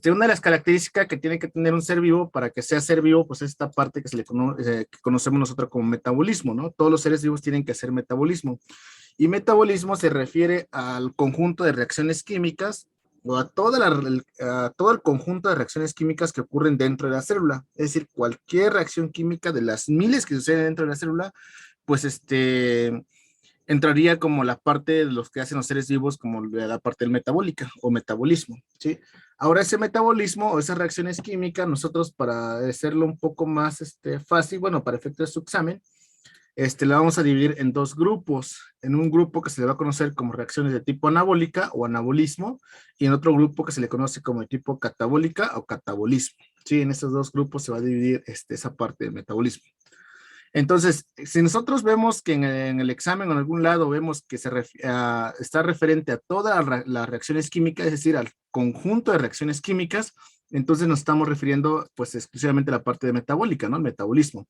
Una de las características que tiene que tener un ser vivo para que sea ser vivo, pues es esta parte que, que conocemos nosotros como metabolismo, ¿no? Todos los seres vivos tienen que hacer metabolismo. Y metabolismo se refiere al conjunto de reacciones químicas o a todo el conjunto de reacciones químicas que ocurren dentro de la célula. Es decir, cualquier reacción química de las miles que suceden dentro de la célula, pues entraría como la parte de los que hacen los seres vivos, como la parte del metabólica o metabolismo, ¿sí? Ahora ese metabolismo o esas reacciones químicas, nosotros para hacerlo un poco más fácil, bueno, para efectos de su examen, la vamos a dividir en dos grupos. En un grupo que se le va a conocer como reacciones de tipo anabólica o anabolismo, y en otro grupo que se le conoce como de tipo catabólica o catabolismo, ¿sí? En estos dos grupos se va a dividir esa parte del metabolismo. Entonces, si nosotros vemos que en el examen o en algún lado vemos que está referente a todas las reacciones químicas, es decir, al conjunto de reacciones químicas, entonces nos estamos refiriendo pues exclusivamente a la parte de metabólica, ¿no? El metabolismo.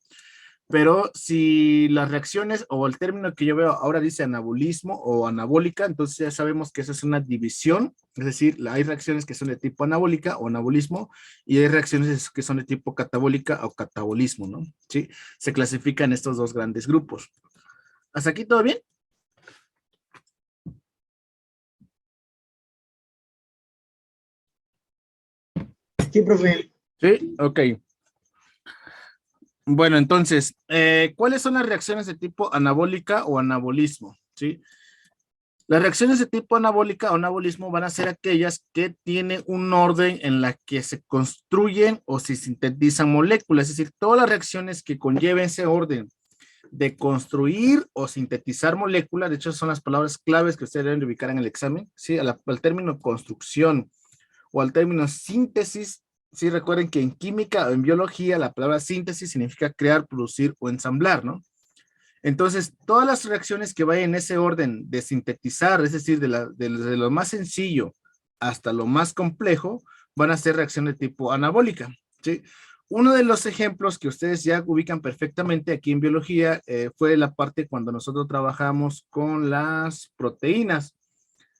Pero si las reacciones o el término que yo veo ahora dice anabolismo o anabólica, entonces ya sabemos que eso es una división, es decir, hay reacciones que son de tipo anabólica o anabolismo y hay reacciones que son de tipo catabólica o catabolismo, ¿no? Sí, se clasifican estos dos grandes grupos. ¿Hasta aquí todo bien? Sí, profe. Sí, ok. Bueno, entonces, ¿cuáles son las reacciones de tipo anabólica o anabolismo? ¿Sí? Las reacciones de tipo anabólica o anabolismo van a ser aquellas que tienen un orden en la que se construyen o se sintetizan moléculas, es decir, todas las reacciones que conlleven ese orden de construir o sintetizar moléculas, de hecho son las palabras claves que ustedes deben ubicar en el examen, ¿sí? Al término construcción o al término síntesis, sí, recuerden que en química o en biología la palabra síntesis significa crear, producir o ensamblar, ¿no? Entonces, todas las reacciones que vayan en ese orden de sintetizar, es decir, de lo más sencillo hasta lo más complejo, van a ser reacciones de tipo anabólica, ¿sí? Uno de los ejemplos que ustedes ya ubican perfectamente aquí en biología fue la parte cuando nosotros trabajamos con las proteínas.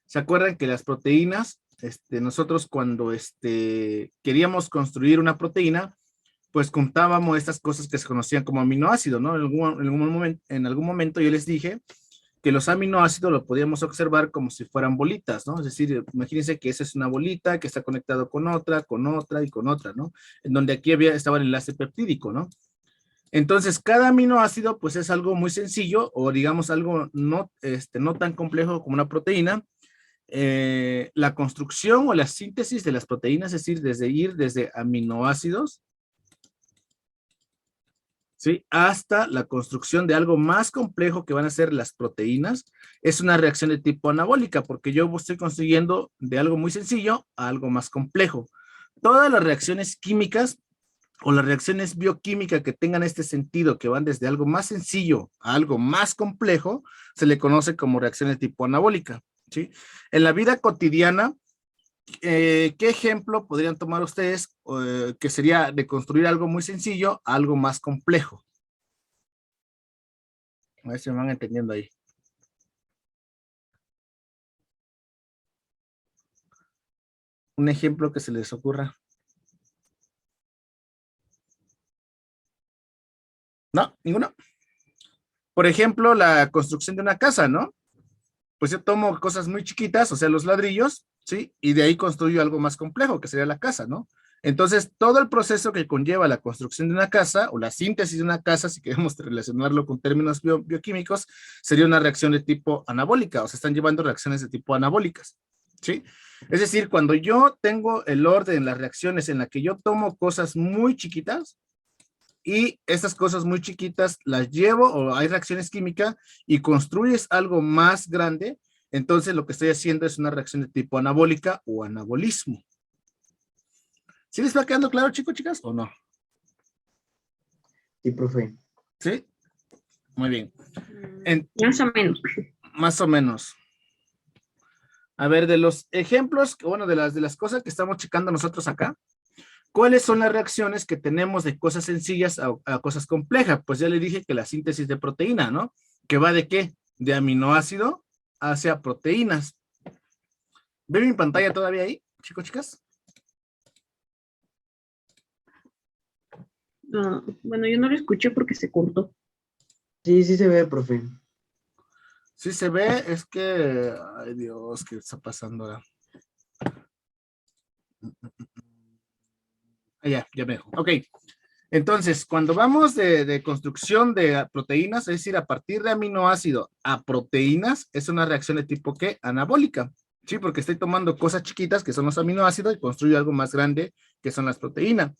¿Se acuerdan que las proteínas, nosotros cuando queríamos construir una proteína, pues contábamos estas cosas que se conocían como aminoácidos, ¿no? En algún momento yo les dije que los aminoácidos los podíamos observar como si fueran bolitas, ¿no? Es decir, imagínense que esa es una bolita que está conectado con otra y con otra, ¿no? En donde aquí estaba el enlace peptídico, ¿no? Entonces, cada aminoácido, pues es algo muy sencillo, o digamos algo no tan complejo como una proteína. La construcción o la síntesis de las proteínas, es decir, desde aminoácidos, ¿sí? Hasta la construcción de algo más complejo que van a ser las proteínas, es una reacción de tipo anabólica, porque yo estoy consiguiendo de algo muy sencillo a algo más complejo. Todas las reacciones químicas o las reacciones bioquímicas que tengan este sentido, que van desde algo más sencillo a algo más complejo, se le conoce como reacciones de tipo anabólica, ¿sí? En la vida cotidiana, ¿qué ejemplo podrían tomar ustedes que sería de construir algo muy sencillo a algo más complejo? A ver si me van entendiendo ahí. Un ejemplo que se les ocurra. ¿No? ¿Ninguno? Por ejemplo, la construcción de una casa, ¿no? Pues yo tomo cosas muy chiquitas, o sea, los ladrillos, ¿sí? Y de ahí construyo algo más complejo, que sería la casa, ¿no? Entonces, todo el proceso que conlleva la construcción de una casa, o la síntesis de una casa, si queremos relacionarlo con términos bioquímicos, sería una reacción de tipo anabólica, o sea, están llevando reacciones de tipo anabólicas, ¿sí? Es decir, cuando yo tengo el orden, las reacciones en la que yo tomo cosas muy chiquitas, y estas cosas muy chiquitas las llevo o hay reacciones químicas y construyes algo más grande, entonces lo que estoy haciendo es una reacción de tipo anabólica o anabolismo. ¿Sí les va quedando claro, chicos, chicas, o no? Sí, profe. ¿Sí? Muy bien. Más o menos. Más o menos. A ver, de los ejemplos, bueno, de las cosas que estamos checando nosotros acá, ¿cuáles son las reacciones que tenemos de cosas sencillas a cosas complejas? Pues ya le dije que la síntesis de proteína, ¿no? ¿Que va de qué? De aminoácido hacia proteínas. ¿Ven mi pantalla todavía ahí, chicos, chicas? Bueno, yo no lo escuché porque se cortó. Sí, sí se ve, profe. Sí se ve, es que, ay Dios, ¿qué está pasando ahora? Ya me dejó. Ok, entonces, cuando vamos de construcción de proteínas, es decir, a partir de aminoácido a proteínas, es una reacción de tipo ¿qué? Anabólica. Sí, porque estoy tomando cosas chiquitas que son los aminoácidos y construyo algo más grande que son las proteínas.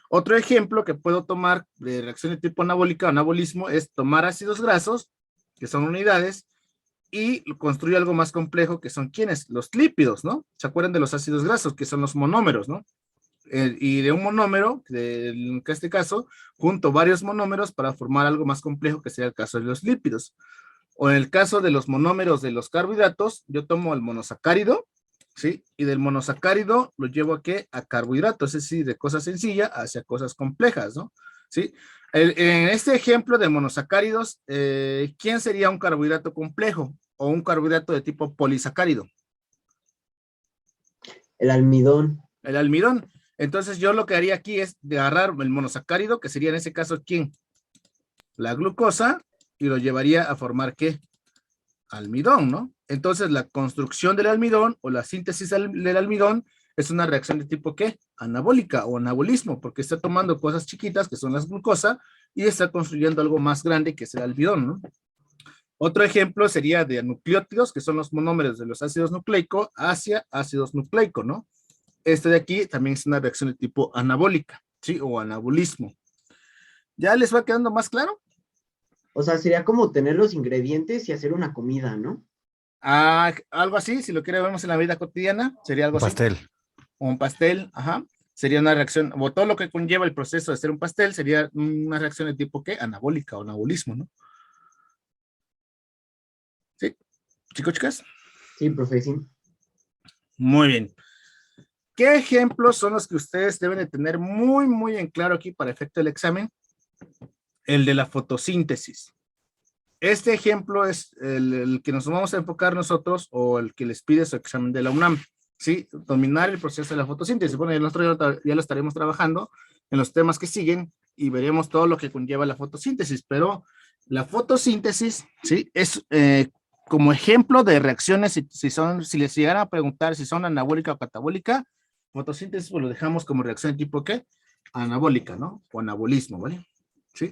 Otro ejemplo que puedo tomar de reacción de tipo anabólica o anabolismo es tomar ácidos grasos, que son unidades, y construyo algo más complejo que son ¿quiénes? Los lípidos, ¿no? ¿Se acuerdan de los ácidos grasos, que son los monómeros, ¿no? Y de un monómero, en este caso, junto varios monómeros para formar algo más complejo que sería el caso de los lípidos. O en el caso de los monómeros de los carbohidratos, yo tomo el monosacárido, ¿sí? Y del monosacárido lo llevo a ¿qué? A carbohidratos, es decir, de cosas sencillas hacia cosas complejas, ¿no? ¿Sí? En este ejemplo de monosacáridos, ¿quién sería un carbohidrato complejo o un carbohidrato de tipo polisacárido? El almidón. El almidón. Entonces yo lo que haría aquí es de agarrar el monosacárido, que sería en ese caso, ¿quién? La glucosa, y lo llevaría a formar ¿qué? Almidón, ¿no? Entonces la construcción del almidón o la síntesis del almidón es una reacción de tipo ¿qué? Anabólica o anabolismo, porque está tomando cosas chiquitas que son las glucosa y está construyendo algo más grande que es el almidón, ¿no? Otro ejemplo sería de nucleótidos, que son los monómeros de los ácidos nucleicos hacia ácidos nucleicos, ¿no? Este de aquí también es una reacción de tipo anabólica, ¿sí? O anabolismo. ¿Ya les va quedando más claro? O sea, sería como tener los ingredientes y hacer una comida, ¿no? Ah, algo así, si lo quiere vemos en la vida cotidiana, sería algo así. Pastel. O un pastel, ajá. Sería una reacción, o todo lo que conlleva el proceso de hacer un pastel sería una reacción de tipo ¿qué? Anabólica o anabolismo, ¿no? ¿Sí? ¿Chicos, chicas? Sí, profe, sí. Muy bien. ¿Qué ejemplos son los que ustedes deben de tener muy, muy en claro aquí para efecto del examen? El de la fotosíntesis. Este ejemplo es el que nos vamos a enfocar nosotros o el que les pide su examen de la UNAM, ¿sí? Dominar el proceso de la fotosíntesis. Bueno, nosotros ya lo estaremos trabajando en los temas que siguen y veremos todo lo que conlleva la fotosíntesis, pero la fotosíntesis, ¿sí? Es como ejemplo de reacciones, si les llegaran a preguntar si son anabólica o catabólica, fotosíntesis pues lo dejamos como reacción de tipo ¿qué? Anabólica, ¿no? O anabolismo, ¿vale? ¿Sí?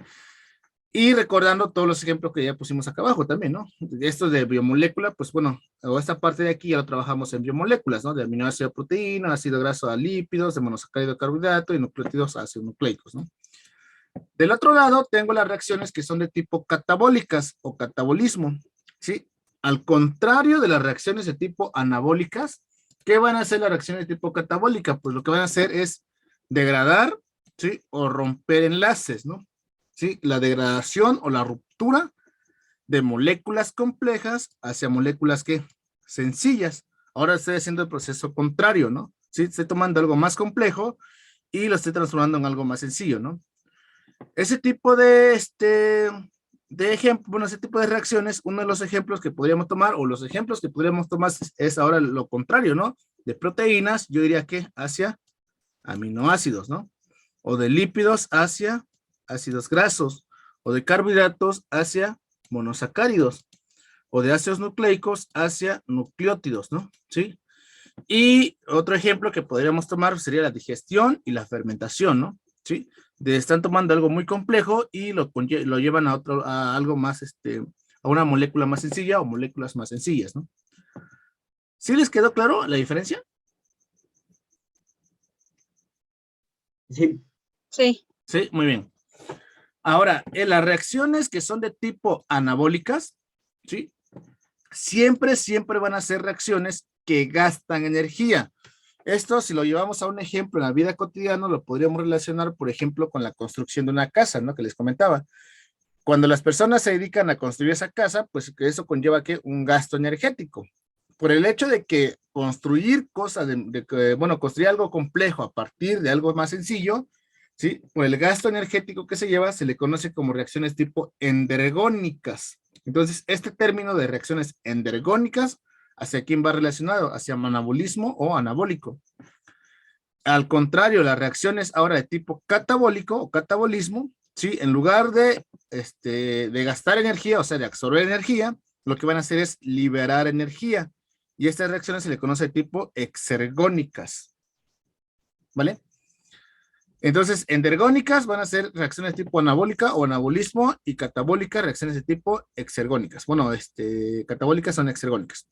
Y recordando todos los ejemplos que ya pusimos acá abajo también, ¿no? Esto de biomolécula, pues bueno, o esta parte de aquí ya lo trabajamos en biomoléculas, ¿no? De aminoácido a proteína, ácido graso a lípidos, de monosacárido a carbohidrato y nucleótidos a ácidos nucleicos, ¿no? Del otro lado tengo las reacciones que son de tipo catabólicas o catabolismo, ¿sí? Al contrario de las reacciones de tipo anabólicas, ¿qué van a hacer las reacciones de tipo catabólica? Pues lo que van a hacer es degradar, ¿sí? O romper enlaces, ¿no? ¿Sí? La degradación o la ruptura de moléculas complejas hacia moléculas que sencillas. Ahora estoy haciendo el proceso contrario, ¿no? ¿Sí? Estoy tomando algo más complejo y lo estoy transformando en algo más sencillo, ¿no? Ese tipo de ejemplo, bueno, ese tipo de reacciones, uno de los ejemplos que podríamos tomar, o los ejemplos que podríamos tomar es ahora lo contrario, ¿no? De proteínas, yo diría que hacia aminoácidos, ¿no? O de lípidos hacia ácidos grasos, o de carbohidratos hacia monosacáridos, o de ácidos nucleicos hacia nucleótidos, ¿no? ¿Sí? Y otro ejemplo que podríamos tomar sería la digestión y la fermentación, ¿no? ¿Sí? Están tomando algo muy complejo y lo llevan a algo más, a una molécula más sencilla o moléculas más sencillas, ¿no? ¿Sí les quedó claro la diferencia? Sí. Sí. Sí, muy bien. Ahora, en las reacciones que son de tipo anabólicas, ¿sí? Siempre van a ser reacciones que gastan energía. Esto, si lo llevamos a un ejemplo en la vida cotidiana, lo podríamos relacionar, por ejemplo, con la construcción de una casa, ¿no? Que les comentaba. Cuando las personas se dedican a construir esa casa, pues que eso conlleva que un gasto energético. Por el hecho de que construir cosas, bueno, construir algo complejo a partir de algo más sencillo, ¿sí? Por el gasto energético que se lleva, se le conoce como reacciones tipo endergónicas. Entonces, este término de reacciones endergónicas, ¿hacia quién va relacionado? Hacia anabolismo o anabólico. Al contrario, las reacciones ahora de tipo catabólico o catabolismo, ¿sí? En lugar de gastar energía, o sea, de absorber energía, lo que van a hacer es liberar energía. Y estas reacciones se le conoce de tipo exergónicas, ¿vale? Entonces, endergónicas van a ser reacciones de tipo anabólica o anabolismo, y catabólicas, reacciones de tipo exergónicas. Bueno, catabólicas son exergónicas.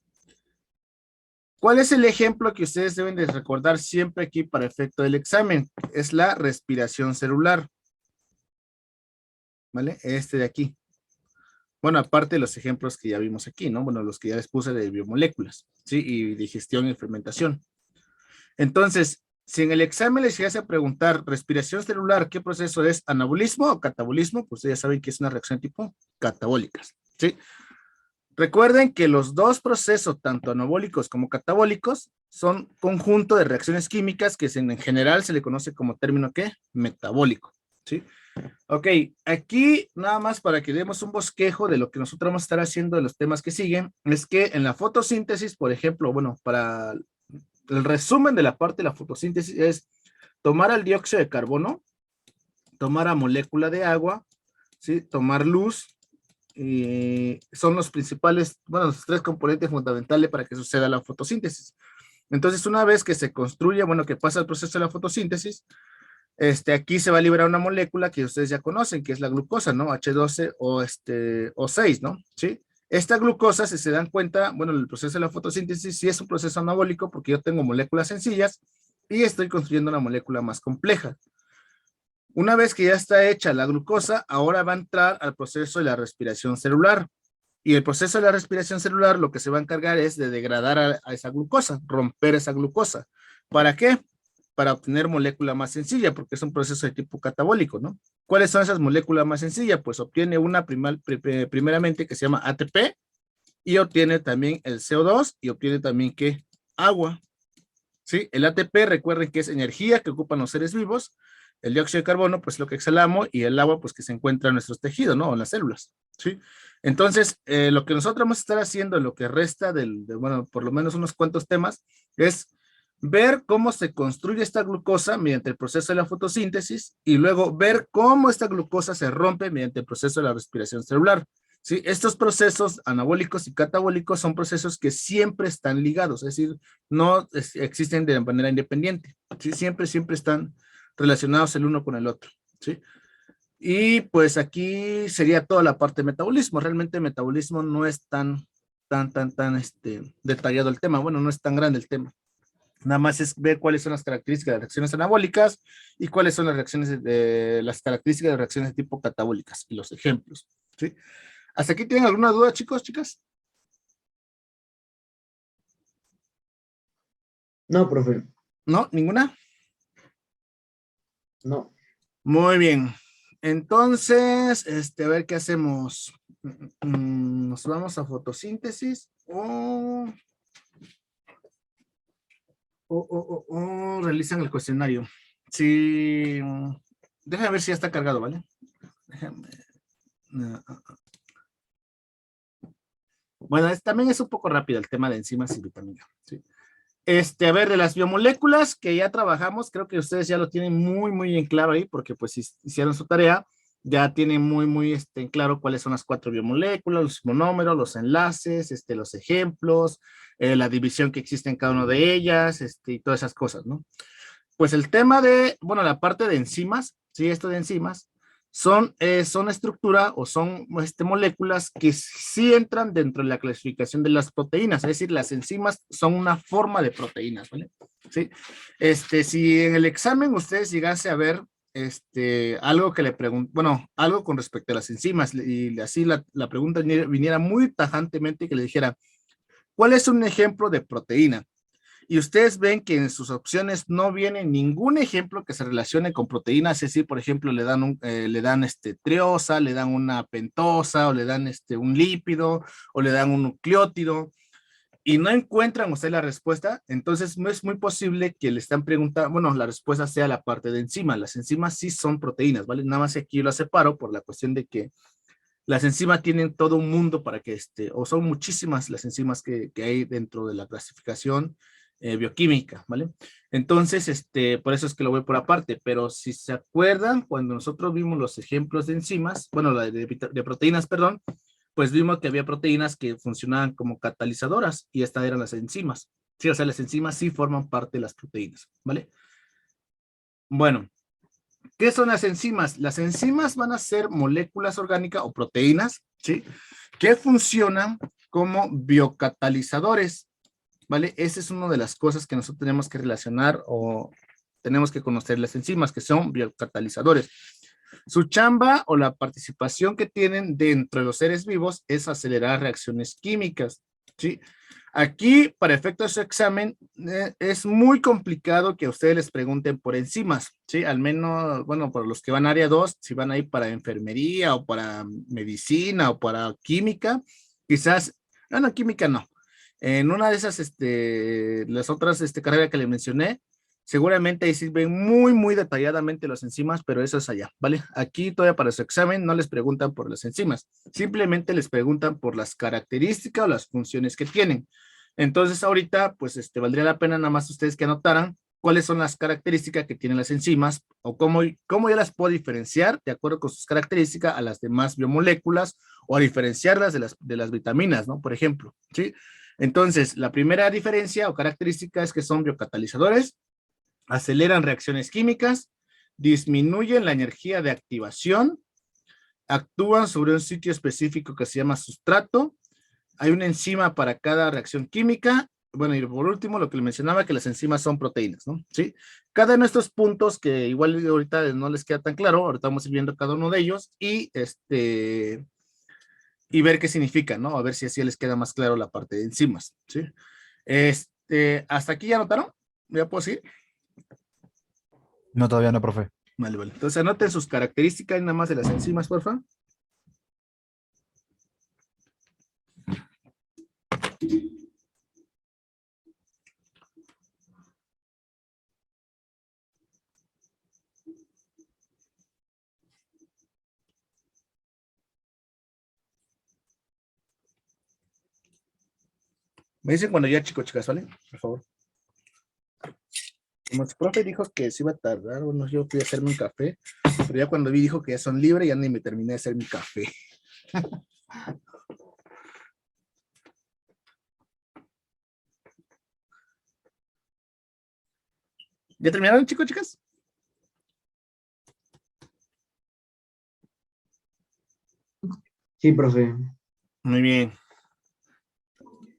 ¿Cuál es el ejemplo que ustedes deben de recordar siempre aquí para efecto del examen? Es la respiración celular. ¿Vale? Este de aquí. Bueno, aparte de los ejemplos que ya vimos aquí, ¿no? Bueno, los que ya les puse de biomoléculas, ¿sí? Y digestión y fermentación. Entonces, si en el examen les llegase a preguntar respiración celular, ¿qué proceso es? ¿Anabolismo o catabolismo? Pues ya saben que es una reacción tipo catabólicas, ¿sí? Recuerden que los dos procesos, tanto anabólicos como catabólicos, son conjunto de reacciones químicas que en general se le conoce como término, ¿qué? Metabólico, ¿sí? Ok, aquí nada más para que demos un bosquejo de lo que nosotros vamos a estar haciendo de los temas que siguen, es que en la fotosíntesis, por ejemplo, bueno, para el resumen de la parte de la fotosíntesis es tomar el dióxido de carbono, tomar a molécula de agua, ¿sí? Tomar luz, y son los principales, bueno, los tres componentes fundamentales para que suceda la fotosíntesis. Entonces, una vez que se construye, bueno, que pasa el proceso de la fotosíntesis, aquí se va a liberar una molécula que ustedes ya conocen, que es la glucosa, ¿no? H12 o 6, ¿no? ¿Sí? Esta glucosa, si se dan cuenta, bueno, el proceso de la fotosíntesis sí es un proceso anabólico porque yo tengo moléculas sencillas y estoy construyendo una molécula más compleja. Una vez que ya está hecha la glucosa, ahora va a entrar al proceso de la respiración celular. Y el proceso de la respiración celular lo que se va a encargar es de degradar a esa glucosa, romper esa glucosa. ¿Para qué? Para obtener molécula más sencilla, porque es un proceso de tipo catabólico, ¿no? ¿Cuáles son esas moléculas más sencillas? Pues obtiene una primeramente que se llama ATP, y obtiene también el CO2, y obtiene también, ¿qué? Agua, ¿sí? El ATP, recuerden que es energía que ocupan los seres vivos, el dióxido de carbono, pues lo que exhalamos, y el agua, pues que se encuentra en nuestros tejidos, ¿no? O en las células, ¿sí? Entonces, lo que nosotros vamos a estar haciendo en lo que resta bueno, por lo menos unos cuantos temas, es ver cómo se construye esta glucosa mediante el proceso de la fotosíntesis, y luego ver cómo esta glucosa se rompe mediante el proceso de la respiración celular. ¿Sí? Estos procesos anabólicos y catabólicos son procesos que siempre están ligados, es decir, no existen de manera independiente, ¿sí? Siempre están relacionados el uno con el otro, ¿sí? Y pues aquí sería toda la parte de metabolismo. Realmente el metabolismo no es tan detallado el tema, bueno, no es tan grande el tema. Nada más es ver cuáles son las características de las reacciones anabólicas y cuáles son las las características de reacciones de tipo catabólicas y los ejemplos, ¿sí? ¿Hasta aquí tienen alguna duda, chicos, chicas? No, profe. ¿No? ¿Ninguna? No. Muy bien. Entonces, a ver qué hacemos. ¿Nos vamos a fotosíntesis o realizan el cuestionario? Sí. Déjame ver si ya está cargado, ¿vale? Déjame. Bueno, también es un poco rápido el tema de enzimas y vitaminas, ¿sí? A ver, de las biomoléculas que ya trabajamos, creo que ustedes ya lo tienen muy en claro ahí, porque pues hicieron su tarea, ya tienen muy en claro cuáles son las 4 biomoléculas, los monómeros, los enlaces, los ejemplos, la división que existe en cada una de ellas, y todas esas cosas, ¿no? Pues el tema bueno, la parte de enzimas, sí, esto de enzimas, son estructura o son moléculas que sí entran dentro de la clasificación de las proteínas, es decir, las enzimas son una forma de proteínas, ¿vale? ¿Sí? Si en el examen ustedes llegase a ver algo que le pregunto, bueno, algo con respecto a las enzimas, y así la pregunta viniera muy tajantemente, que le dijera, ¿cuál es un ejemplo de proteína? Y ustedes ven que en sus opciones no viene ningún ejemplo que se relacione con proteínas, es decir, por ejemplo, le dan triosa, le dan una pentosa, o le dan un lípido, o le dan un nucleótido, y no encuentran ustedes la respuesta. Entonces no es muy posible que le están preguntando, bueno, la respuesta sea la parte de enzimas. Las enzimas sí son proteínas, ¿vale? Nada más aquí lo separo por la cuestión de que las enzimas tienen todo un mundo para que o son muchísimas las enzimas que hay dentro de la clasificación bioquímica, ¿vale? Entonces, por eso es que lo voy por aparte, pero si se acuerdan, cuando nosotros vimos los ejemplos de enzimas, bueno, de proteínas, perdón, pues vimos que había proteínas que funcionaban como catalizadoras y estas eran las enzimas. Sí, o sea, las enzimas sí forman parte de las proteínas, ¿vale? Bueno, ¿qué son las enzimas? Las enzimas van a ser moléculas orgánicas o proteínas, ¿sí? Que funcionan como biocatalizadores, ¿vale? Esa es una de las cosas que nosotros tenemos que relacionar o tenemos que conocer las enzimas, que son biocatalizadores. Su chamba o la participación que tienen dentro de los seres vivos es acelerar reacciones químicas, ¿sí? Aquí, para efectos de su examen, es muy complicado que a ustedes les pregunten por enzimas, ¿sí? Al menos, bueno, por los que van a área 2, si van a ir para enfermería o para medicina o para química, quizás, no, química no. En una de esas, las otras carreras que les mencioné, seguramente ahí sí ven muy, muy detalladamente las enzimas, pero eso es allá, ¿vale? Aquí todavía para su examen no les preguntan por las enzimas, simplemente les preguntan por las características o las funciones que tienen. Entonces ahorita, pues valdría la pena nada más ustedes que anotaran cuáles son las características que tienen las enzimas o cómo yo las puedo diferenciar de acuerdo con sus características a las demás biomoléculas o a diferenciarlas de las vitaminas, ¿no? Por ejemplo, ¿sí? Entonces, la primera diferencia o característica es que son biocatalizadores, aceleran reacciones químicas, disminuyen la energía de activación, actúan sobre un sitio específico que se llama sustrato, hay una enzima para cada reacción química, bueno, y por último, lo que le mencionaba, que las enzimas son proteínas, ¿no? ¿Sí? Cada uno de estos puntos, que igual ahorita no les queda tan claro, ahorita vamos a ir viendo cada uno de ellos, y ver qué significa, ¿no? A ver si así les queda más claro la parte de enzimas, ¿sí? ¿Hasta aquí ya notaron? ¿Ya puedo seguir? No, todavía no, profe. Vale, vale. Entonces anoten sus características nada más de las enzimas, por favor. Me dicen cuando ya, chicos, chicas, ¿vale? Por favor. Como su profe dijo que se iba a tardar, bueno, yo fui a hacerme un café, pero ya cuando vi dijo que ya son libres, ya ni me terminé de hacer mi café. ¿Ya terminaron, chicos, chicas? Sí, profe. Muy bien.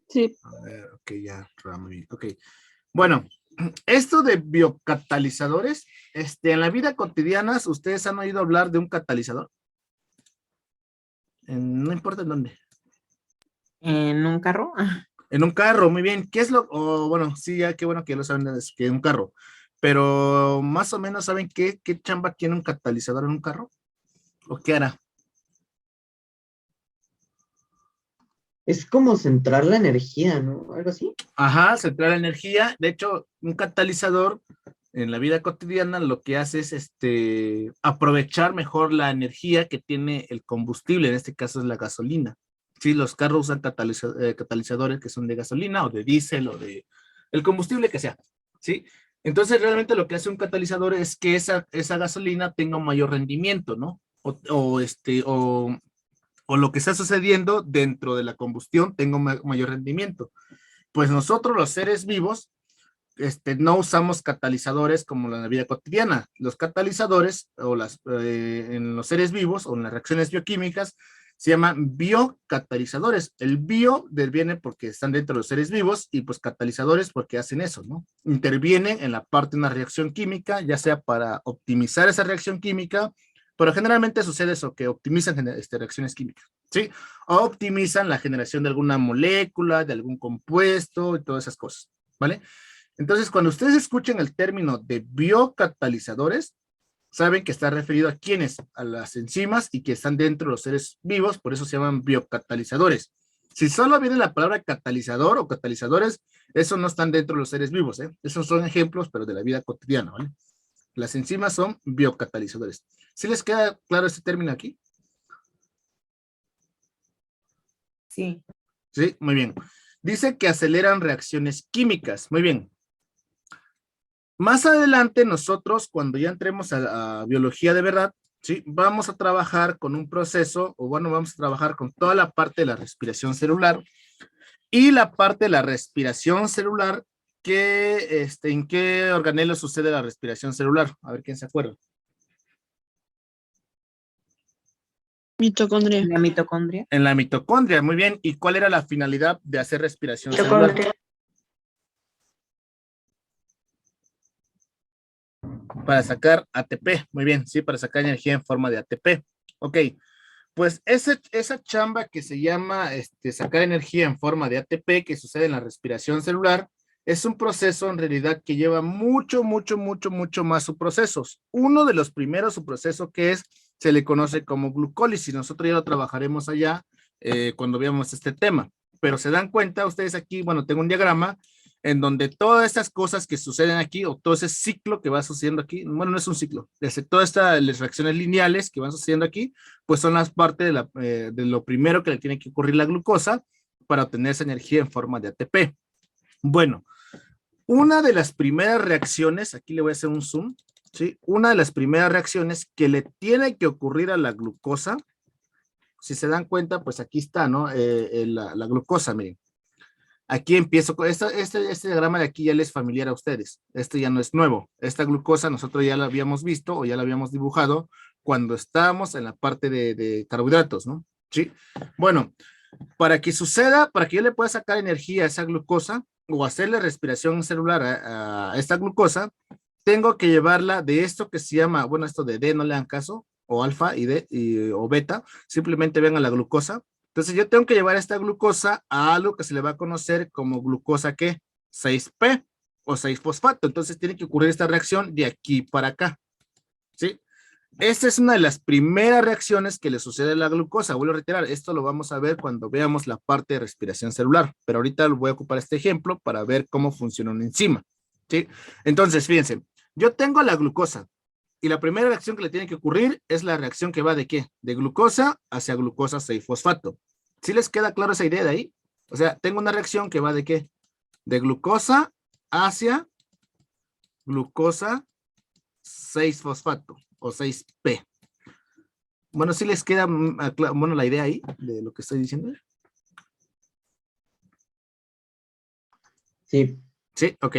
Sí. A ver, ok, ya, muy bien. Ok. Bueno, esto de biocatalizadores, en la vida cotidiana, ¿ustedes han oído hablar de un catalizador? No importa en dónde. ¿En un carro? En un carro, muy bien. ¿Qué es bueno, sí, ya qué bueno que lo saben, es que un carro. Pero más o menos saben qué chamba tiene un catalizador en un carro. ¿O qué hará? Es como centrar la energía, ¿no? Algo así. Ajá, centrar la energía. De hecho, un catalizador en la vida cotidiana lo que hace es aprovechar mejor la energía que tiene el combustible, en este caso es la gasolina. Sí, los carros usan catalizadores que son de gasolina o de diésel o de el combustible que sea, ¿sí? Entonces, realmente lo que hace un catalizador es que esa gasolina tenga un mayor rendimiento, ¿no? O lo que está sucediendo dentro de la combustión tenga un mayor rendimiento. Pues nosotros los seres vivos no usamos catalizadores como en la vida cotidiana. Los catalizadores o en los seres vivos o en las reacciones bioquímicas se llaman biocatalizadores. El bio viene porque están dentro de los seres vivos y pues catalizadores porque hacen eso, ¿no? Intervienen en la parte de una reacción química, ya sea para optimizar esa reacción química, pero generalmente sucede eso, que optimizan reacciones químicas, ¿sí? O optimizan la generación de alguna molécula, de algún compuesto y todas esas cosas, ¿vale? Entonces, cuando ustedes escuchen el término de biocatalizadores, saben que está referido a quiénes, a las enzimas y que están dentro de los seres vivos, por eso se llaman biocatalizadores. Si solo viene la palabra catalizador o catalizadores, eso no están dentro de los seres vivos, ¿eh? Esos son ejemplos, pero de la vida cotidiana, ¿vale? Las enzimas son biocatalizadores. ¿Sí les queda claro este término aquí? Sí. Sí, muy bien. Dice que aceleran reacciones químicas. Muy bien. Más adelante nosotros, cuando ya entremos a biología de verdad, ¿sí? Vamos a trabajar con un proceso, o bueno, vamos a trabajar con toda la parte de la respiración celular y la parte de la respiración celular, ¿en qué organelo sucede la respiración celular? A ver quién se acuerda. Mitocondria. La mitocondria. En la mitocondria, muy bien. ¿Y cuál era la finalidad de hacer respiración celular? Mitocondria. Para sacar ATP, muy bien, sí, para sacar energía en forma de ATP. Ok, pues esa chamba que se llama sacar energía en forma de ATP, que sucede en la respiración celular, es un proceso en realidad que lleva mucho más subprocesos. Uno de los primeros subprocesos se le conoce como glucólisis. Nosotros ya lo trabajaremos allá cuando veamos este tema. Pero se dan cuenta ustedes aquí, bueno, tengo un diagrama en donde todas estas cosas que suceden aquí, o todo ese ciclo que va sucediendo aquí, bueno, no es un ciclo, desde todas estas reacciones lineales que van sucediendo aquí, pues son las partes de lo primero que le tiene que ocurrir la glucosa para obtener esa energía en forma de ATP. Bueno, una de las primeras reacciones, aquí le voy a hacer un zoom, ¿sí? Una de las primeras reacciones que le tiene que ocurrir a la glucosa, si se dan cuenta, pues aquí está, ¿no? La glucosa, miren. Aquí empiezo con este diagrama de aquí ya les es familiar a ustedes. Este ya no es nuevo. Esta glucosa nosotros ya la habíamos visto o ya la habíamos dibujado cuando estábamos en la parte de carbohidratos, ¿no? Sí. Bueno, para que suceda, para que yo le pueda sacar energía a esa glucosa o hacerle respiración celular a esta glucosa, tengo que llevarla de esto que se llama, bueno, esto de D no le dan caso, o alfa o beta, simplemente ven a la glucosa. Entonces yo tengo que llevar esta glucosa a algo que se le va a conocer como glucosa, ¿qué? 6P o 6-fosfato. Entonces tiene que ocurrir esta reacción de aquí para acá, ¿sí? Esta es una de las primeras reacciones que le sucede a la glucosa. Vuelvo a reiterar, esto lo vamos a ver cuando veamos la parte de respiración celular, pero ahorita voy a ocupar este ejemplo para ver cómo funciona una enzima, ¿sí? Entonces, fíjense, yo tengo la glucosa, y la primera reacción que le tiene que ocurrir es la reacción que va de ¿qué? De glucosa hacia glucosa 6-fosfato. ¿Sí les queda claro esa idea de ahí? O sea, tengo una reacción que va de ¿qué? De glucosa hacia glucosa 6-fosfato o 6P. Bueno, ¿sí les queda bueno, la idea ahí de lo que estoy diciendo? Sí. Sí, ok.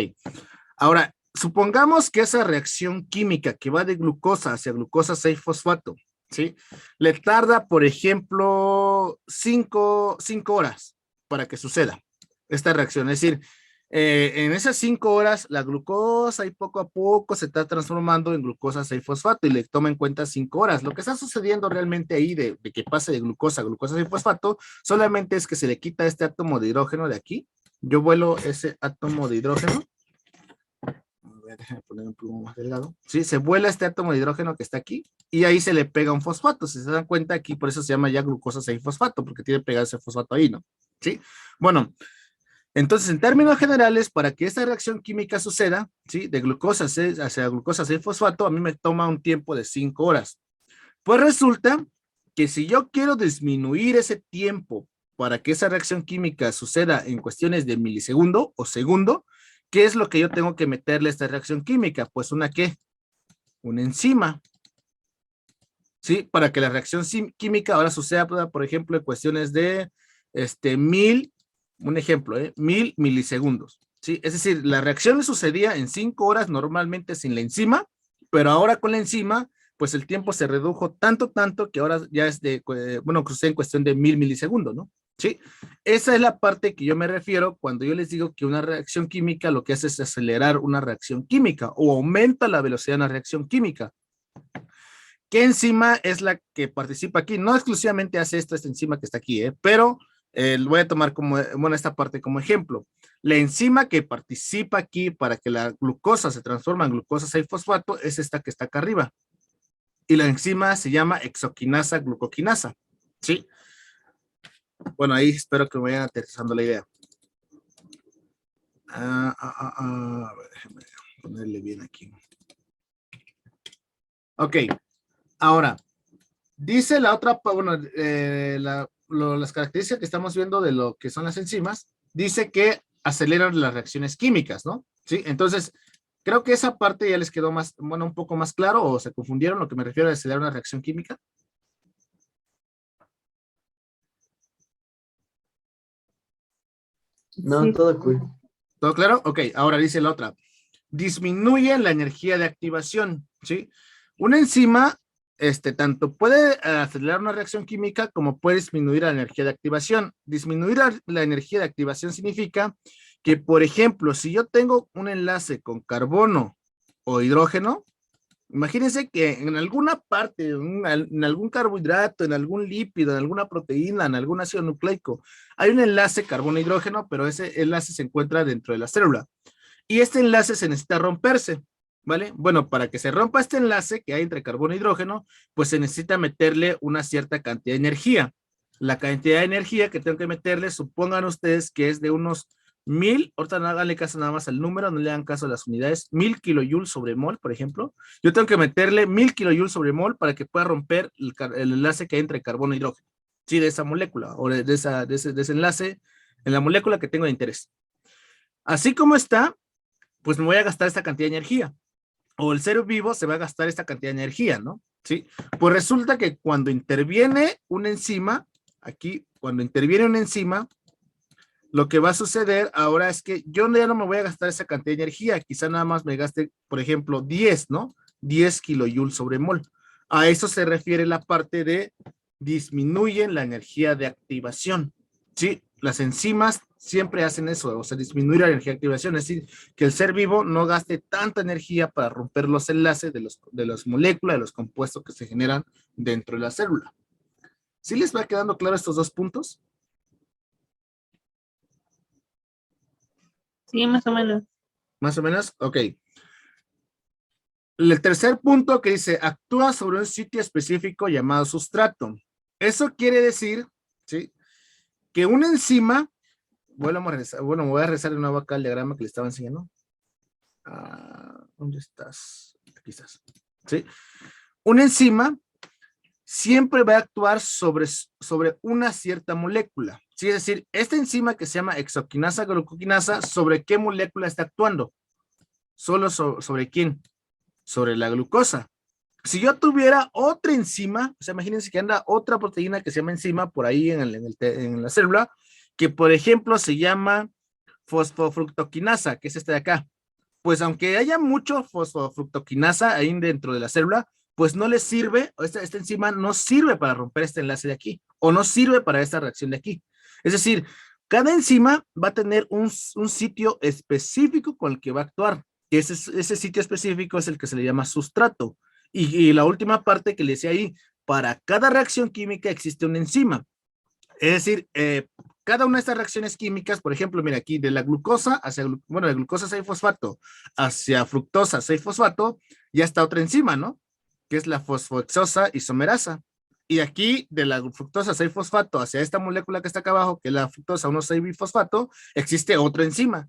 Ahora, supongamos que esa reacción química que va de glucosa hacia glucosa 6-fosfato, ¿sí? Le tarda, por ejemplo, 5 horas para que suceda esta reacción. Es decir, en esas 5 horas, la glucosa y poco a poco se está transformando en glucosa 6-fosfato y le toma en cuenta 5 horas. Lo que está sucediendo realmente ahí de que pase de glucosa a glucosa 6-fosfato solamente es que se le quita este átomo de hidrógeno de aquí. Yo vuelo ese átomo de hidrógeno. Déjenme poner un plumón más delgado. Sí, se vuela este átomo de hidrógeno que está aquí y ahí se le pega un fosfato. Si se dan cuenta aquí, por eso se llama ya glucosa 6-fosfato, porque tiene pegado ese fosfato ahí, ¿no? Sí. Bueno, entonces en términos generales, para que esta reacción química suceda, ¿sí? De glucosa hacia glucosa 6-fosfato, a mí me toma un tiempo de 5 horas. Pues resulta que si yo quiero disminuir ese tiempo para que esa reacción química suceda en cuestiones de milisegundo o segundo, ¿qué es lo que yo tengo que meterle a esta reacción química? Pues una ¿qué? Una enzima. ¿Sí? Para que la reacción química ahora suceda, por ejemplo, en cuestiones de 1000, un ejemplo, 1000 milisegundos. ¿Sí? Es decir, la reacción sucedía en 5 horas normalmente sin la enzima, pero ahora con la enzima, pues el tiempo se redujo tanto que ahora ya es bueno, sucede en cuestión de 1000 milisegundos, ¿no? ¿Sí? Esa es la parte que yo me refiero cuando yo les digo que una reacción química lo que hace es acelerar una reacción química o aumenta la velocidad de una reacción química. ¿Qué enzima es la que participa aquí? No exclusivamente hace esta enzima que está aquí, pero voy a tomar esta parte como ejemplo. La enzima que participa aquí para que la glucosa se transforme en glucosa 6-fosfato es esta que está acá arriba. Y la enzima se llama hexoquinasa glucoquinasa, ¿sí? Bueno, ahí espero que me vayan aterrizando la idea. A ver, déjenme ponerle bien aquí. Ok, ahora, dice la otra, bueno, las características que estamos viendo de lo que son las enzimas, dice que aceleran las reacciones químicas, ¿no? Sí, entonces, Creo que esa parte ya les quedó más, bueno, un poco más claro o se confundieron. Lo que me refiero a acelerar una reacción química. No, Sí. todo cool. ¿Todo claro? Ok, ahora dice la otra. Disminuye la energía de activación, ¿sí? Una enzima, tanto puede acelerar una reacción química como puede disminuir la energía de activación. Disminuir la energía de activación significa que, por ejemplo, si yo tengo un enlace con carbono o hidrógeno, imagínense que en alguna parte, en algún carbohidrato, en algún lípido, en alguna proteína, en algún ácido nucleico, hay un enlace carbono-hidrógeno, pero ese enlace se encuentra dentro de la célula. Y este enlace se necesita romperse, ¿vale? Bueno, para que se rompa este enlace que hay entre carbono e hidrógeno, pues se necesita meterle una cierta cantidad de energía. La cantidad de energía que tengo que meterle, supongan ustedes que es de unos 1000, ahorita no háganle caso nada más al número, no le hagan caso a las unidades, 1000 kilojoules sobre mol, por ejemplo. Yo tengo que meterle 1000 kilojoules sobre mol para que pueda romper el enlace que hay entre carbono e hidrógeno. Sí, de esa molécula, o de ese enlace en la molécula que tengo de interés. Así como está, pues me voy a gastar esta cantidad de energía. O el ser vivo se va a gastar esta cantidad de energía, ¿no? Sí. Pues resulta que cuando interviene una enzima, aquí, cuando interviene una enzima, lo que va a suceder ahora es que yo ya no me voy a gastar esa cantidad de energía, quizá nada más me gaste, por ejemplo, 10, ¿no? 10 kilojoules sobre mol. A eso se refiere la parte de disminuyen la energía de activación, ¿sí? Las enzimas siempre hacen eso, o sea, disminuir la energía de activación, es decir, que el ser vivo no gaste tanta energía para romper los enlaces de las moléculas, de los compuestos que se generan dentro de la célula. ¿Sí les va quedando claro estos dos puntos? Sí, más o menos. ¿Más o menos? Ok. El tercer punto que dice, actúa sobre un sitio específico llamado sustrato. Eso quiere decir, ¿sí?, que una enzima, bueno, me voy a regresar de nuevo acá al diagrama que le estaba enseñando. ¿Dónde estás? Aquí estás. ¿Sí? Una enzima siempre va a actuar sobre una cierta molécula. ¿Sí? Es decir, esta enzima que se llama hexoquinasa glucoquinasa, ¿sobre qué molécula está actuando? ¿Solo sobre quién? Sobre la glucosa. Si yo tuviera otra enzima, o sea, imagínense que anda otra proteína que se llama enzima por ahí en la célula, que por ejemplo se llama fosfofructoquinasa, que es esta de acá. Pues aunque haya mucho fosfofructoquinasa ahí dentro de la célula, pues no le sirve, esta enzima no sirve para romper este enlace de aquí, o no sirve para esta reacción de aquí. Es decir, cada enzima va a tener un sitio específico con el que va a actuar. Ese sitio específico es el que se le llama sustrato. Y la última parte que le decía ahí, para cada reacción química existe una enzima. Es decir, cada una de estas reacciones químicas, por ejemplo, mira aquí, de la glucosa hacia, bueno, de glucosa 6-fosfato hacia fructosa 6-fosfato, ya está otra enzima, ¿no? Que es la fosfohexosa isomerasa. Y aquí, de la fructosa 6-fosfato hacia esta molécula que está acá abajo, que es la fructosa 1,6-bifosfato, existe otra enzima.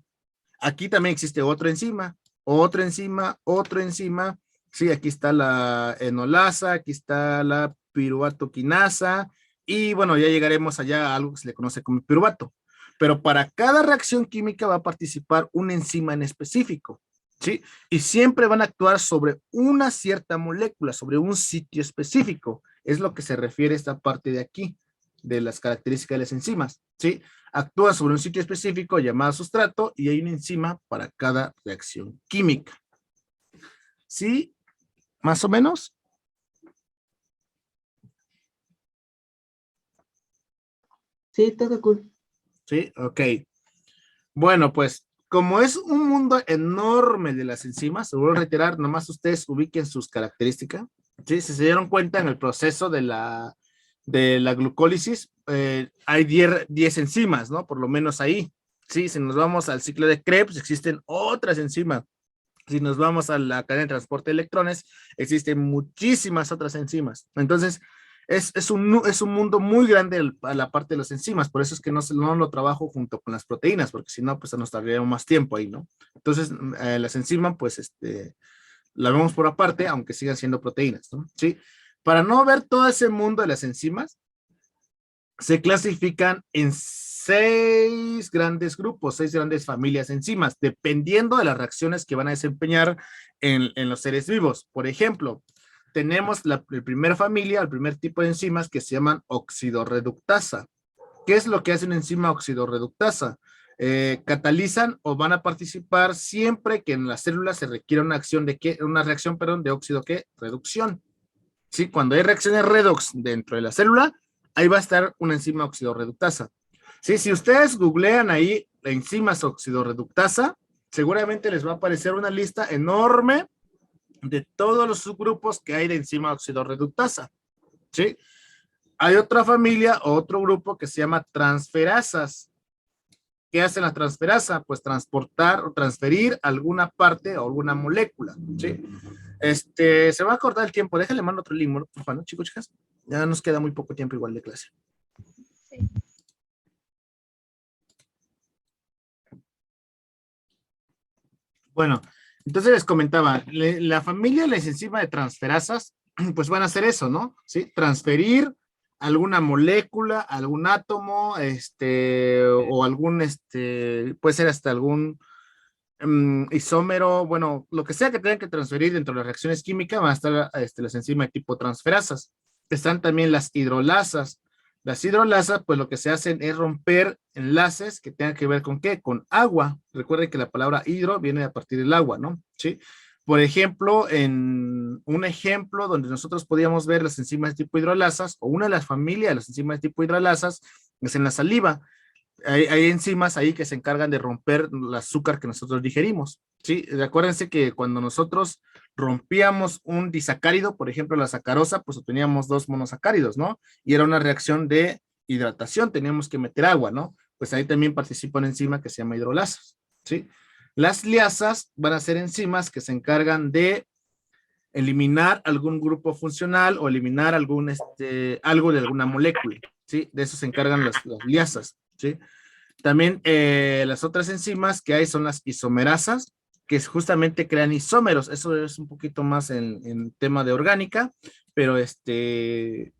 Aquí también existe otra enzima, otra enzima, otra enzima. Sí, aquí está la enolasa, aquí está la piruvato-quinasa, y bueno, ya llegaremos allá a algo que se le conoce como piruvato. Pero para cada reacción química va a participar una enzima en específico, ¿sí? Y siempre van a actuar sobre una cierta molécula, sobre un sitio específico. Es lo que se refiere a esta parte de aquí, de las características de las enzimas, ¿sí? Actúa sobre un sitio específico llamado sustrato y hay una enzima para cada reacción química. ¿Sí? ¿Más o menos? Sí, todo cool. Sí, ok. Bueno, pues como es un mundo enorme de las enzimas, se vuelvo a reiterar, nomás ustedes ubiquen sus características. ¿Sí? Si se dieron cuenta en el proceso de la glucólisis, hay 10 enzimas, ¿no? Por lo menos ahí. Sí, si nos vamos al ciclo de Krebs, existen otras enzimas. Si nos vamos a la cadena de transporte de electrones, existen muchísimas otras enzimas. Entonces, es un mundo muy grande a la parte de las enzimas, por eso es que no lo trabajo junto con las proteínas, porque si no, pues nos tardaríamos más tiempo ahí, ¿no? Entonces, las enzimas, pues, las vemos por aparte, aunque sigan siendo proteínas, ¿no? ¿Sí? Para no ver todo ese mundo de las enzimas, se clasifican en 6 grandes grupos, 6 grandes familias de enzimas, dependiendo de las reacciones que van a desempeñar en los seres vivos. Por ejemplo, tenemos la primera familia, el primer tipo de enzimas que se llaman oxidorreductasa. ¿Qué es lo que hace una enzima oxidorreductasa? Catalizan o van a participar siempre que en las células se requiera una reacción de óxido reducción. ¿Sí? Cuando hay reacciones redox dentro de la célula, ahí va a estar una enzima oxidorreductasa. ¿Sí? Si ustedes googlean ahí enzimas oxidorreductasa, seguramente les va a aparecer una lista enorme de todos los subgrupos que hay de enzima oxidorreductasa. ¿Sí? Hay otra familia o otro grupo que se llama transferasas. ¿Qué hace la transferasa? Pues transportar o transferir alguna parte o alguna molécula, ¿sí? Se va a cortar el tiempo. Déjenle mando otro link, por favor, ¿no, chicos, chicas? Ya nos queda muy poco tiempo igual de clase. Sí. Bueno, entonces les comentaba, la familia de las enzimas de transferasas, pues van a hacer eso, ¿no? ¿Sí? Transferir alguna molécula, algún átomo, o algún, puede ser hasta algún isómero, bueno, lo que sea que tengan que transferir dentro de las reacciones químicas, van a estar las enzimas de tipo transferasas. Están también las hidrolasas. Las hidrolasas, pues lo que se hacen es romper enlaces que tengan que ver con ¿qué? Con agua. Recuerden que la palabra hidro viene a partir del agua, ¿no? ¿Sí? Por ejemplo, en un ejemplo donde nosotros podíamos ver las enzimas de tipo hidrolasas, o una de las familias de las enzimas de tipo hidrolasas, es en la saliva. Hay enzimas ahí que se encargan de romper el azúcar que nosotros digerimos, ¿sí? Acuérdense que cuando nosotros rompíamos un disacárido, por ejemplo la sacarosa, pues obteníamos 2 monosacáridos, ¿no? Y era una reacción de hidratación, teníamos que meter agua, ¿no? Pues ahí también participa una enzima que se llama hidrolasas, ¿sí? Las liasas van a ser enzimas que se encargan de eliminar algún grupo funcional o eliminar algo de alguna molécula, ¿sí? De eso se encargan las liasas, ¿sí? También las otras enzimas que hay son las isomerasas, que justamente crean isómeros. Eso es un poquito más en tema de orgánica, pero es decir,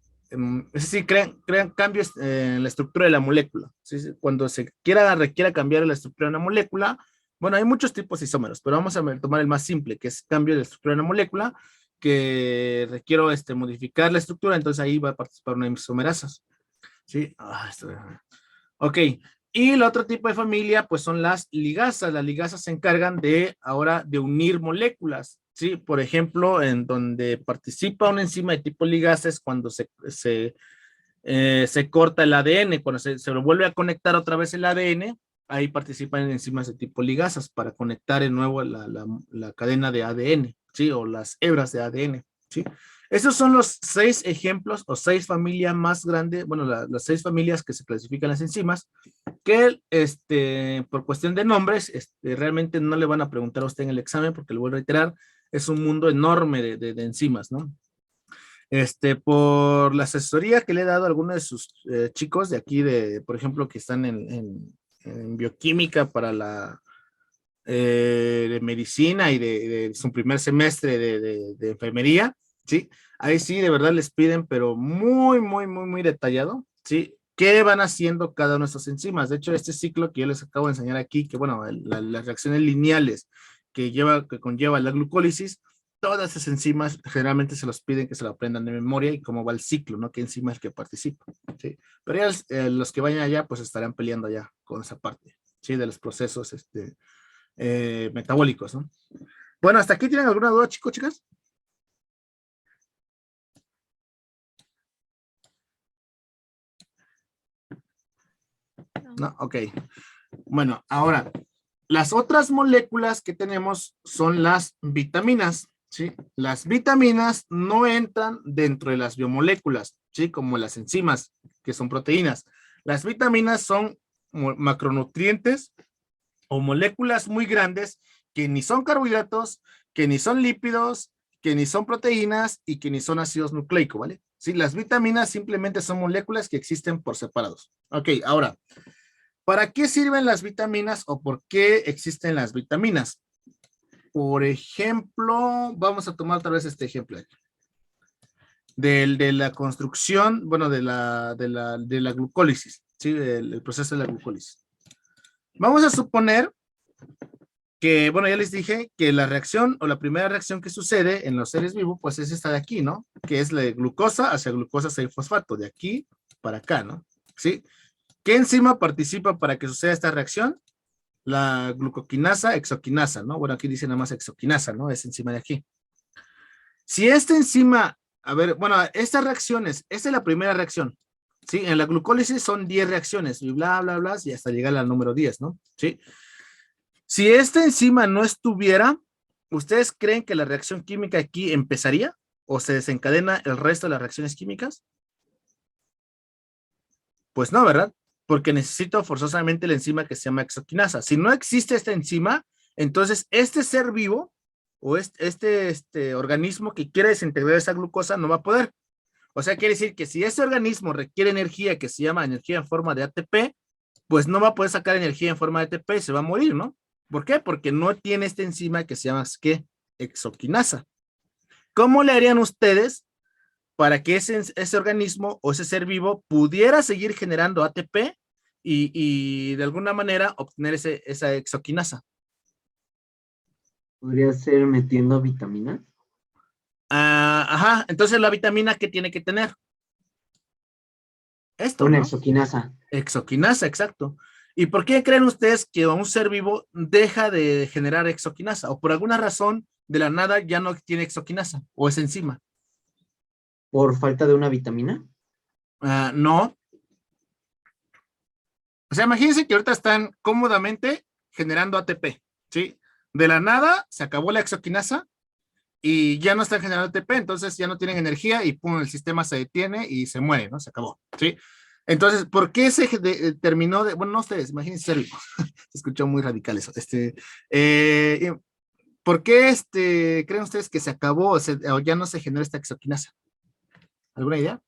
crean cambios en la estructura de la molécula. ¿Sí? Cuando requiera cambiar la estructura de una molécula, bueno, hay muchos tipos de isómeros, pero vamos a tomar el más simple, que es cambio de la estructura de una molécula, que requiero modificar la estructura, entonces ahí va a participar una isomerasas. ¿Sí? Ok. Y el otro tipo de familia, pues son las ligasas. Las ligasas se encargan ahora de unir moléculas, ¿sí? Por ejemplo, en donde participa una enzima de tipo ligasa es cuando se corta el ADN, cuando se lo vuelve a conectar otra vez el ADN, ahí participan enzimas de tipo ligasas para conectar de nuevo la cadena de ADN, ¿sí? O las hebras de ADN, ¿sí? Esos son los 6 ejemplos o 6 familias más grandes, bueno, las 6 familias que se clasifican las enzimas, que por cuestión de nombres, realmente no le van a preguntar a usted en el examen, porque le voy a reiterar, es un mundo enorme de enzimas, ¿no? Por la asesoría que le he dado a algunos de sus chicos de aquí, por ejemplo, que están en bioquímica para de medicina y de su primer semestre de enfermería, ¿sí? Ahí sí, de verdad les piden, pero muy, muy, muy, muy detallado, ¿sí? ¿Qué van haciendo cada una de estas enzimas? De hecho, este ciclo que yo les acabo de enseñar aquí, que bueno, las reacciones lineales que conlleva la glucólisis, todas esas enzimas generalmente se los piden que se lo aprendan de memoria y cómo va el ciclo, ¿no? ¿Qué enzima es que participa? ¿Sí? Pero ya los que vayan allá, pues estarán peleando allá con esa parte, ¿sí? De los procesos metabólicos, ¿no? Bueno, ¿hasta aquí tienen alguna duda, chicos, chicas? No, ok. Bueno, ahora, las otras moléculas que tenemos son las vitaminas, ¿sí? Las vitaminas no entran dentro de las biomoléculas, ¿sí? Como las enzimas, que son proteínas. Las vitaminas son macronutrientes o moléculas muy grandes que ni son carbohidratos, que ni son lípidos, que ni son proteínas y que ni son ácidos nucleicos, ¿vale? Sí, las vitaminas simplemente son moléculas que existen por separados. Ok, ahora, ¿para qué sirven las vitaminas o por qué existen las vitaminas? Por ejemplo, vamos a tomar otra vez este ejemplo. De la construcción, bueno, de la glucólisis. ¿sí? El proceso de la glucólisis. Vamos a suponer que, bueno, ya les dije que la reacción o la primera reacción que sucede en los seres vivos, pues es esta de aquí, ¿no? Que es la de glucosa hacia glucosa 6-fosfato, de aquí para acá, ¿no? ¿Sí? ¿Qué enzima participa para que suceda esta reacción? La glucoquinasa, exoquinasa, ¿no? Bueno, aquí dice nada más exoquinasa, ¿no? Es enzima de aquí. Si esta enzima, a ver, bueno, estas reacciones, esta es la primera reacción, ¿sí? En la glucólisis son 10 reacciones, y bla, bla, bla, y hasta llegar al número 10, ¿no? ¿Sí? Si esta enzima no estuviera, ¿ustedes creen que la reacción química aquí empezaría? ¿O se desencadena el resto de las reacciones químicas? Pues no, ¿verdad? Porque necesito forzosamente la enzima que se llama exoquinasa. Si no existe esta enzima, entonces este ser vivo o este organismo que quiere desintegrar esa glucosa no va a poder. O sea, quiere decir que si ese organismo requiere energía que se llama energía en forma de ATP, pues no va a poder sacar energía en forma de ATP y se va a morir, ¿no? ¿Por qué? Porque no tiene esta enzima que se llama, ¿qué? Exoquinasa. ¿Cómo le harían ustedes para que ese organismo o ese ser vivo pudiera seguir generando ATP y de alguna manera obtener esa exoquinasa? Podría ser metiendo vitaminas. Ajá, entonces la vitamina, ¿qué tiene que tener? Esto, Una ¿no? exoquinasa. Exoquinasa, exacto. ¿Y por qué creen ustedes que un ser vivo deja de generar exoquinasa? O por alguna razón, de la nada, ya no tiene exoquinasa, o es enzima. ¿Por falta de una vitamina? No. O sea, imagínense que ahorita están cómodamente generando ATP, ¿sí? De la nada, se acabó la exoquinasa y ya no están generando ATP, entonces ya no tienen energía y pum, el sistema se detiene y se muere, ¿no? Se acabó, ¿sí? Entonces, ¿por qué se terminó de, bueno, no ustedes, imagínense ser vivos, se escuchó muy radical eso, ¿por qué creen ustedes que se acabó o ya no se generó esta exoquinasa? ¿Alguna idea?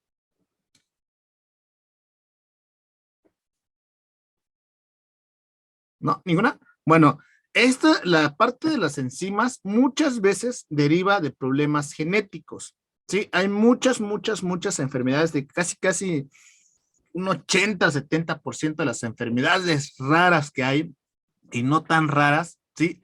¿No? ¿Ninguna? Bueno, la parte de las enzimas muchas veces deriva de problemas genéticos, ¿sí? Hay muchas enfermedades de casi un 80-70% de las enfermedades raras que hay y no tan raras, ¿sí?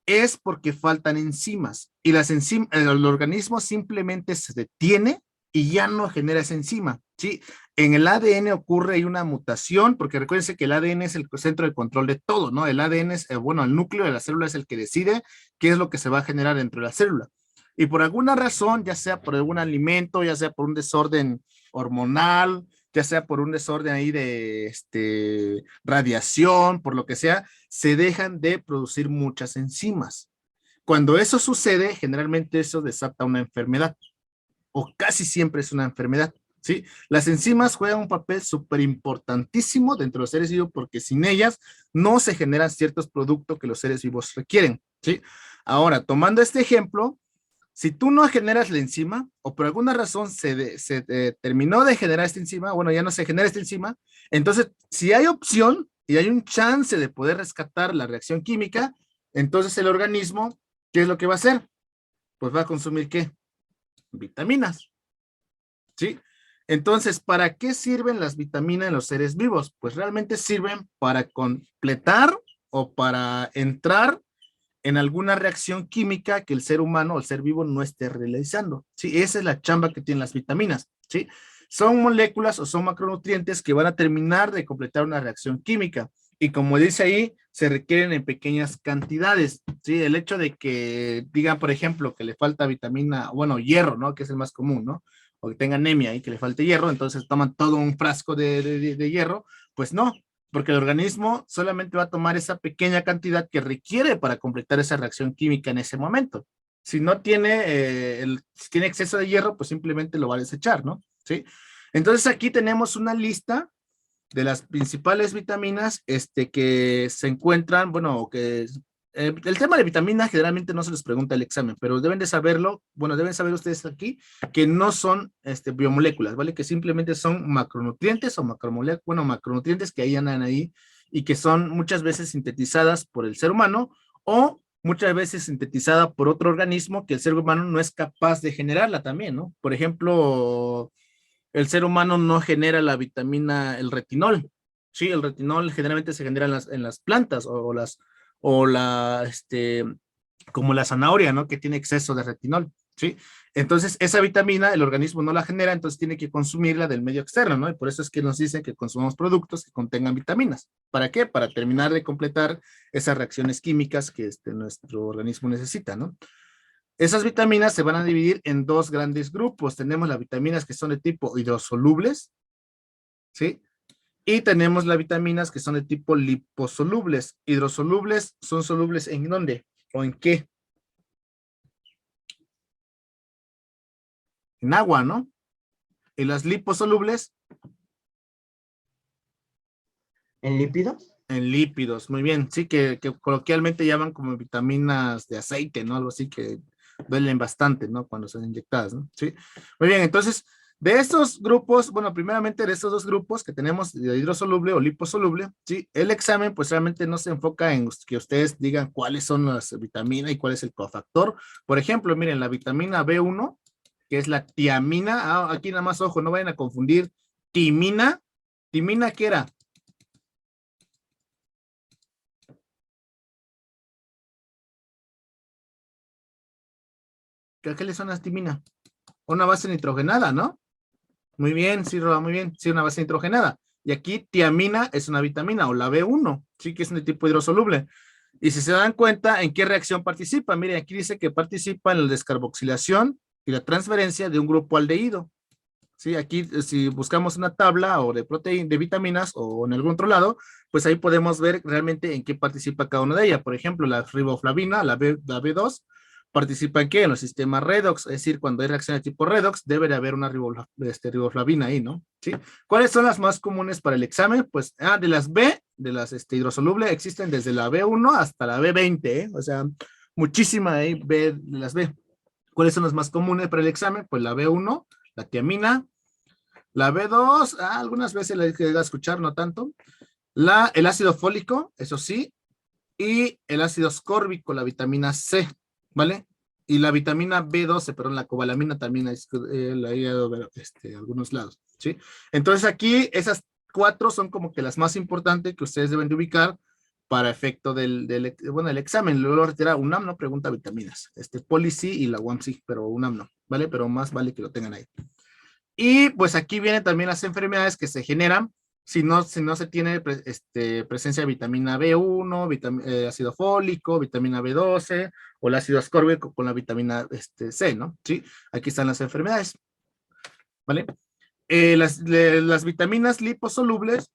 Es porque faltan enzimas y el organismo simplemente se detiene y ya no genera esa enzima, ¿sí? En el ADN ocurre ahí una mutación, porque recuérdense que el ADN es el centro de control de todo, ¿no? El ADN es, bueno, el núcleo de la célula es el que decide qué es lo que se va a generar dentro de la célula. Y por alguna razón, ya sea por algún alimento, ya sea por un desorden hormonal, ya sea por un desorden ahí de radiación, por lo que sea, se dejan de producir muchas enzimas. Cuando eso sucede, generalmente eso desata una enfermedad, o casi siempre es una enfermedad, ¿sí? Las enzimas juegan un papel súper importantísimo dentro de los seres vivos porque sin ellas no se generan ciertos productos que los seres vivos requieren, ¿sí? Ahora, tomando este ejemplo, si tú no generas la enzima, o por alguna razón se terminó de generar esta enzima, bueno, ya no se genera esta enzima, entonces, si hay opción y hay un chance de poder rescatar la reacción química, entonces el organismo, ¿qué es lo que va a hacer? Pues va a consumir, ¿qué? Vitaminas, ¿sí? Entonces, ¿para qué sirven las vitaminas en los seres vivos? Pues realmente sirven para completar o para entrar en alguna reacción química que el ser humano o el ser vivo no esté realizando, ¿sí? Esa es la chamba que tienen las vitaminas, ¿sí? Son moléculas o son macronutrientes que van a terminar de completar una reacción química y como dice ahí, se requieren en pequeñas cantidades, ¿sí? El hecho de que digan, por ejemplo, que le falta vitamina, bueno, hierro, ¿no? Que es el más común, ¿no? O que tenga anemia y que le falte hierro, entonces toman todo un frasco de hierro, pues no, porque el organismo solamente va a tomar esa pequeña cantidad que requiere para completar esa reacción química en ese momento. Si no tiene, si tiene exceso de hierro, pues simplemente lo va a desechar, ¿no? ¿Sí? Entonces aquí tenemos una lista de las principales vitaminas que se encuentran, bueno, que el tema de vitaminas generalmente no se les pregunta el examen, pero deben de saberlo, bueno, deben saber ustedes aquí que no son biomoléculas, ¿vale? Que simplemente son macronutrientes o macromoléculas, bueno, macronutrientes que ahí andan ahí y que son muchas veces sintetizadas por el ser humano o muchas veces sintetizada por otro organismo que el ser humano no es capaz de generarla también, ¿no? Por ejemplo, el ser humano no genera la vitamina, el retinol. Sí, el retinol generalmente se genera en las plantas como la zanahoria, ¿no? Que tiene exceso de retinol, ¿sí? Entonces, esa vitamina el organismo no la genera, entonces tiene que consumirla del medio externo, ¿no? Y por eso es que nos dicen que consumamos productos que contengan vitaminas. ¿Para qué? Para terminar de completar esas reacciones químicas que nuestro organismo necesita, ¿no? Esas vitaminas se van a dividir en dos grandes grupos. Tenemos las vitaminas que son de tipo hidrosolubles, ¿sí? Y tenemos las vitaminas que son de tipo liposolubles. Hidrosolubles son solubles ¿en dónde? ¿O en qué? En agua, ¿no? Y las liposolubles ¿En lípidos? en lípidos. Muy bien, sí, que coloquialmente llaman como vitaminas de aceite, ¿no? Algo así que duelen bastante, ¿no? Cuando son inyectadas, ¿no? Sí. Muy bien, entonces, de estos grupos, bueno, primeramente de estos dos grupos que tenemos, de hidrosoluble o liposoluble, ¿sí? El examen, pues realmente no se enfoca en que ustedes digan cuáles son las vitaminas y cuál es el cofactor. Por ejemplo, miren, la vitamina B1, que es la tiamina, aquí nada más, ojo, no vayan a confundir timina. ¿Timina qué era? ¿Qué le suena a timina? Una base nitrogenada, ¿no? Muy bien, sí, Roba, muy bien. Sí, una base nitrogenada. Y aquí tiamina es una vitamina, o la B1, sí que es de tipo hidrosoluble. Y si se dan cuenta, ¿en qué reacción participa? Miren, aquí dice que participa en la descarboxilación y la transferencia de un grupo aldehído. Sí, aquí si buscamos una tabla o de proteínas, de vitaminas o en algún otro lado, pues ahí podemos ver realmente en qué participa cada una de ellas. Por ejemplo, la riboflavina, la B2, participa en qué? En los sistemas redox, es decir, cuando hay reacciones de tipo redox, debe de haber una riboflavina ahí, ¿no? ¿Sí? ¿Cuáles son las más comunes para el examen? Pues, de las B, de las hidrosolubles, existen desde la B1 hasta la B20, ¿eh? O sea, muchísima ahí B, de las B. ¿Cuáles son las más comunes para el examen? Pues la B1, la tiamina, la B2, algunas veces la he llegado a escuchar, no tanto. El ácido fólico, eso sí, y el ácido ascórbico, la vitamina C, ¿vale? Y la vitamina B12, perdón, la cobalamina también la he ido a ver algunos lados, ¿sí? Entonces aquí esas 4 son como que las más importantes que ustedes deben de ubicar para efecto del examen. Luego retira UNAM no pregunta vitaminas, Policy y la UAMSI, pero UNAM no, ¿vale? Pero más vale que lo tengan ahí. Y pues aquí vienen también las enfermedades que se generan si no se tiene presencia de vitamina B1, ácido fólico, vitamina B12 o el ácido ascórbico con la vitamina C, ¿no? Sí, aquí están las enfermedades, ¿vale? Las vitaminas liposolubles,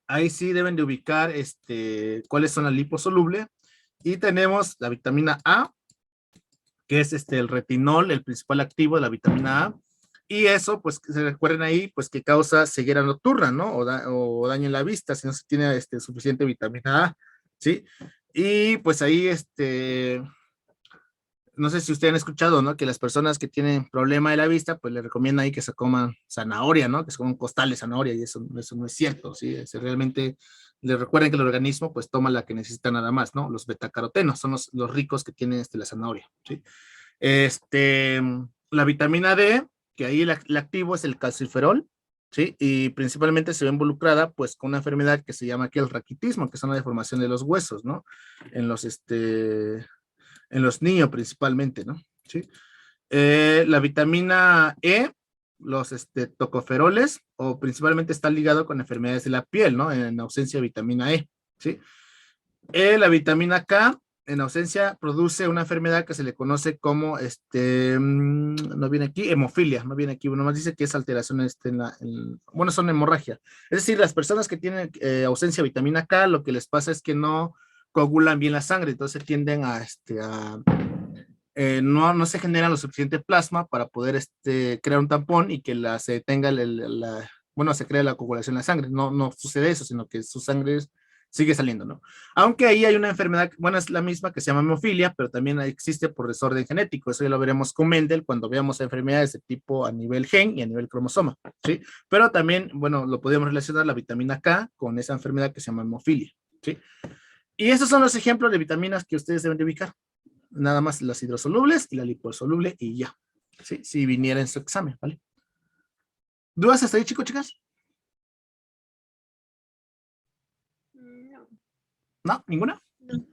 ahí sí deben de ubicar cuáles son las liposolubles. Y tenemos la vitamina A, que es el retinol, el principal activo de la vitamina A. Y eso, pues, se recuerden ahí, pues, que causa ceguera nocturna, ¿no? O daño en la vista, si no se tiene suficiente vitamina A, ¿sí? Y, pues, ahí, no sé si ustedes han escuchado, ¿no? Que las personas que tienen problema de la vista, pues, le recomiendan ahí que se coman zanahoria, ¿no? Que se coman costal de zanahoria, y eso no es cierto, ¿sí? Realmente, les recuerden que el organismo, pues, toma la que necesita nada más, ¿no? Los betacarotenos son los ricos que tienen la zanahoria, ¿sí? La vitamina D, que ahí el activo es el calciferol, ¿sí? Y principalmente se ve involucrada, pues, con una enfermedad que se llama aquí el raquitismo, que es una deformación de los huesos, ¿no? En los niños principalmente, ¿no? ¿Sí? La vitamina E, los tocoferoles, o principalmente está ligado con enfermedades de la piel, ¿no? En ausencia de vitamina E, ¿sí? La vitamina K, en ausencia, produce una enfermedad que se le conoce como, no viene aquí, hemofilia, no viene aquí, nomás dice que es alteración bueno, son hemorragia. Es decir, las personas que tienen ausencia de vitamina K, lo que les pasa es que no coagulan bien la sangre, entonces tienden no se genera lo suficiente plasma para poder crear un tampón y que se tenga bueno, se crea la coagulación en la sangre. No sucede eso, sino que su sangre sigue saliendo, ¿no? Aunque ahí hay una enfermedad, bueno, es la misma que se llama hemofilia, pero también existe por desorden genético. Eso ya lo veremos con Mendel cuando veamos enfermedades de tipo a nivel gen y a nivel cromosoma, ¿sí? Pero también, bueno, lo podemos relacionar la vitamina K con esa enfermedad que se llama hemofilia, ¿sí? Y esos son los ejemplos de vitaminas que ustedes deben de ubicar. Nada más las hidrosolubles y la liposoluble y ya. ¿Sí? Si viniera en su examen, ¿vale? ¿Dudas hasta ahí, chicos, chicas? No. ¿No? ¿Ninguna? No.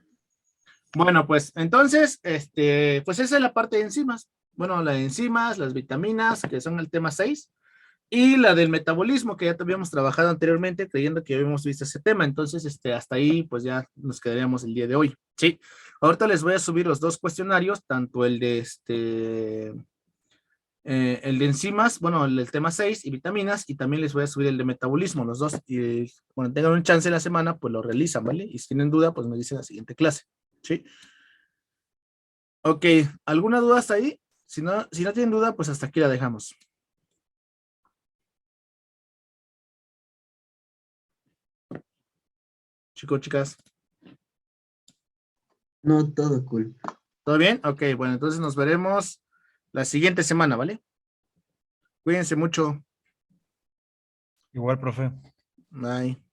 Bueno, pues entonces, pues esa es la parte de enzimas. Bueno, la de enzimas, las vitaminas, que son el tema 6, y la del metabolismo, que ya habíamos trabajado anteriormente, creyendo que habíamos visto ese tema. Entonces, hasta ahí, pues ya nos quedaríamos el día de hoy. Sí. Ahorita les voy a subir los dos cuestionarios, tanto el de el de enzimas, bueno, el del tema 6 y vitaminas, y también les voy a subir el de metabolismo, los dos, y cuando tengan un chance en la semana, pues lo realizan, ¿vale? Y si tienen duda, pues me dicen la siguiente clase, ¿sí? Ok, ¿alguna duda hasta ahí? Si no tienen duda, pues hasta aquí la dejamos. Chicos, chicas, No, todo cool. ¿todo bien? Ok, bueno, entonces nos veremos la siguiente semana, ¿vale? Cuídense mucho. Igual, profe. Bye.